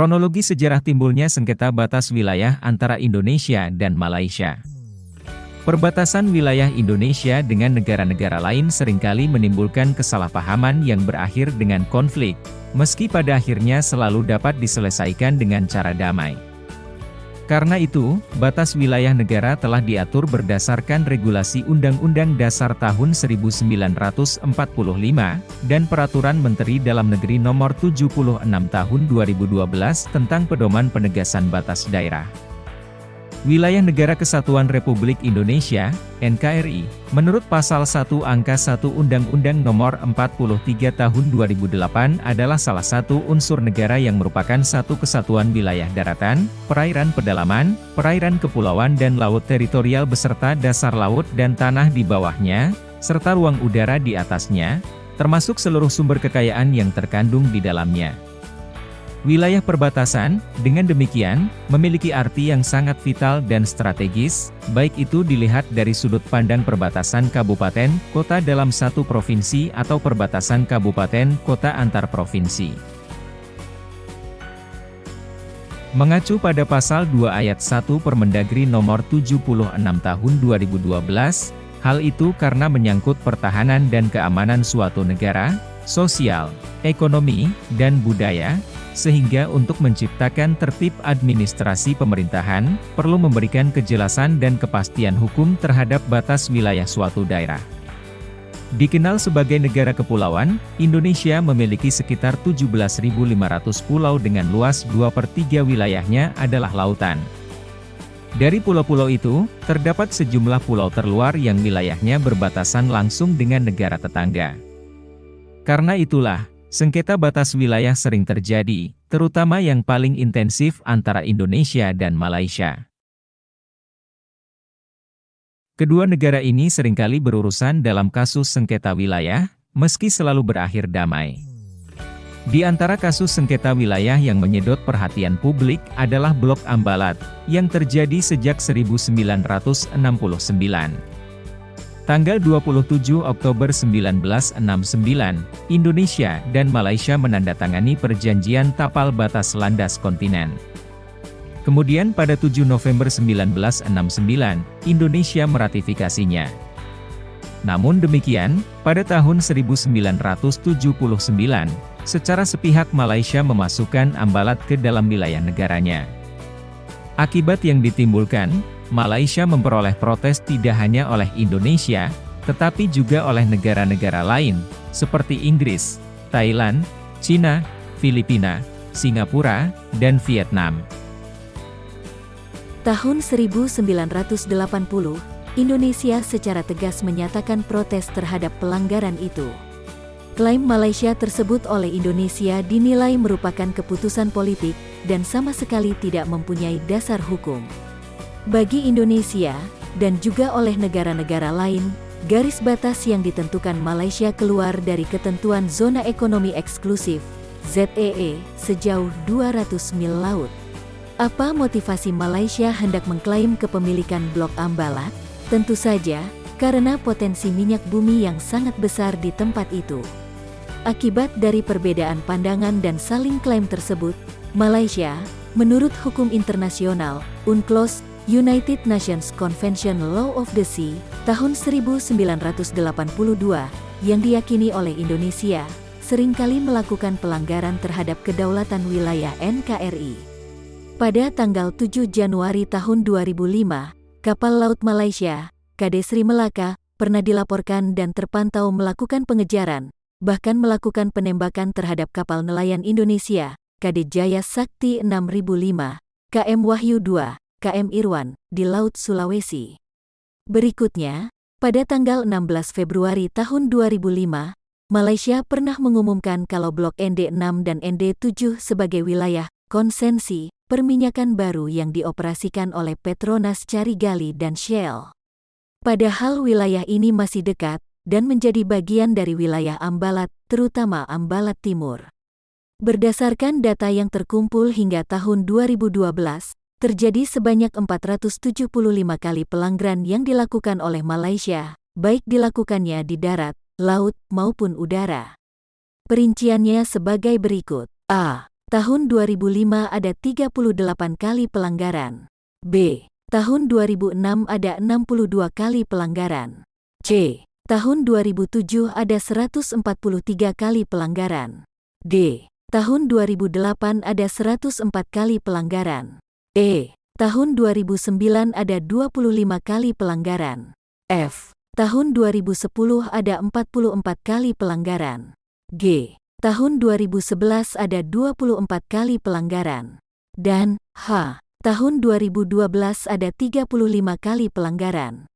Kronologi sejarah timbulnya sengketa batas wilayah antara Indonesia dan Malaysia. Perbatasan wilayah Indonesia dengan negara-negara lain seringkali menimbulkan kesalahpahaman yang berakhir dengan konflik, meski pada akhirnya selalu dapat diselesaikan dengan cara damai. Karena itu, batas wilayah negara telah diatur berdasarkan regulasi Undang-Undang Dasar tahun 1945, dan Peraturan Menteri Dalam Negeri Nomor 76 Tahun 2012 tentang Pedoman Penegasan Batas Daerah. Wilayah Negara Kesatuan Republik Indonesia, NKRI, menurut Pasal 1 Angka 1 Undang-Undang Nomor 43 Tahun 2008 adalah salah satu unsur negara yang merupakan satu kesatuan wilayah daratan, perairan pedalaman, perairan kepulauan dan laut teritorial beserta dasar laut dan tanah di bawahnya, serta ruang udara di atasnya, termasuk seluruh sumber kekayaan yang terkandung di dalamnya. Wilayah perbatasan, dengan demikian, memiliki arti yang sangat vital dan strategis, baik itu dilihat dari sudut pandang perbatasan kabupaten, kota dalam satu provinsi atau perbatasan kabupaten, kota antar provinsi. Mengacu pada Pasal 2 Ayat 1 Permendagri Nomor 76 Tahun 2012, hal itu karena menyangkut pertahanan dan keamanan suatu negara, sosial, ekonomi, dan budaya, sehingga untuk menciptakan tertib administrasi pemerintahan, perlu memberikan kejelasan dan kepastian hukum terhadap batas wilayah suatu daerah. Dikenal sebagai negara kepulauan, Indonesia memiliki sekitar 17.500 pulau dengan luas 2/3 wilayahnya adalah lautan. Dari pulau-pulau itu, terdapat sejumlah pulau terluar yang wilayahnya berbatasan langsung dengan negara tetangga. Karena itulah, sengketa batas wilayah sering terjadi, terutama yang paling intensif antara Indonesia dan Malaysia. Kedua negara ini seringkali berurusan dalam kasus sengketa wilayah, meski selalu berakhir damai. Di antara kasus sengketa wilayah yang menyedot perhatian publik adalah Blok Ambalat, yang terjadi sejak 1969. Tanggal 27 Oktober 1969, Indonesia dan Malaysia menandatangani perjanjian tapal batas landas kontinen. Kemudian pada 7 November 1969, Indonesia meratifikasinya. Namun demikian, pada tahun 1979, secara sepihak Malaysia memasukkan Ambalat ke dalam wilayah negaranya. Akibat yang ditimbulkan, Malaysia memperoleh protes tidak hanya oleh Indonesia, tetapi juga oleh negara-negara lain, seperti Inggris, Thailand, Cina, Filipina, Singapura, dan Vietnam. Tahun 1980, Indonesia secara tegas menyatakan protes terhadap pelanggaran itu. Klaim Malaysia tersebut oleh Indonesia dinilai merupakan keputusan politik, dan sama sekali tidak mempunyai dasar hukum. Bagi Indonesia, dan juga oleh negara-negara lain, garis batas yang ditentukan Malaysia keluar dari ketentuan Zona Ekonomi Eksklusif, ZEE, sejauh 200 mil laut. Apa motivasi Malaysia hendak mengklaim kepemilikan Blok Ambalat? Tentu saja, karena potensi minyak bumi yang sangat besar di tempat itu. Akibat dari perbedaan pandangan dan saling klaim tersebut, Malaysia, menurut hukum internasional, UNCLOS, United Nations Convention Law of the Sea, tahun 1982, yang diyakini oleh Indonesia, seringkali melakukan pelanggaran terhadap kedaulatan wilayah NKRI. Pada tanggal 7 Januari tahun 2005, kapal laut Malaysia, KD Sri Melaka, pernah dilaporkan dan terpantau melakukan pengejaran, bahkan melakukan penembakan terhadap kapal nelayan Indonesia, KD Jaya Sakti 6005, KM Wahyu II, KM Irwan, di Laut Sulawesi. Berikutnya, pada tanggal 16 Februari tahun 2005, Malaysia pernah mengumumkan kalau Blok ND6 dan ND7 sebagai wilayah konsensi perminyakan baru yang dioperasikan oleh Petronas Carigali dan Shell. Padahal wilayah ini masih dekat dan menjadi bagian dari wilayah Ambalat, terutama Ambalat Timur. Berdasarkan data yang terkumpul hingga tahun 2012, terjadi sebanyak 475 kali pelanggaran yang dilakukan oleh Malaysia, baik dilakukannya di darat, laut, maupun udara. Perinciannya sebagai berikut. A. Tahun 2005 ada 38 kali pelanggaran. B. Tahun 2006 ada 62 kali pelanggaran. C. Tahun 2007 ada 143 kali pelanggaran. D. Tahun 2008 ada 104 kali pelanggaran. E. Tahun 2009 ada 25 kali pelanggaran. F. Tahun 2010 ada 44 kali pelanggaran. G. Tahun 2011 ada 24 kali pelanggaran. Dan H. Tahun 2012 ada 35 kali pelanggaran.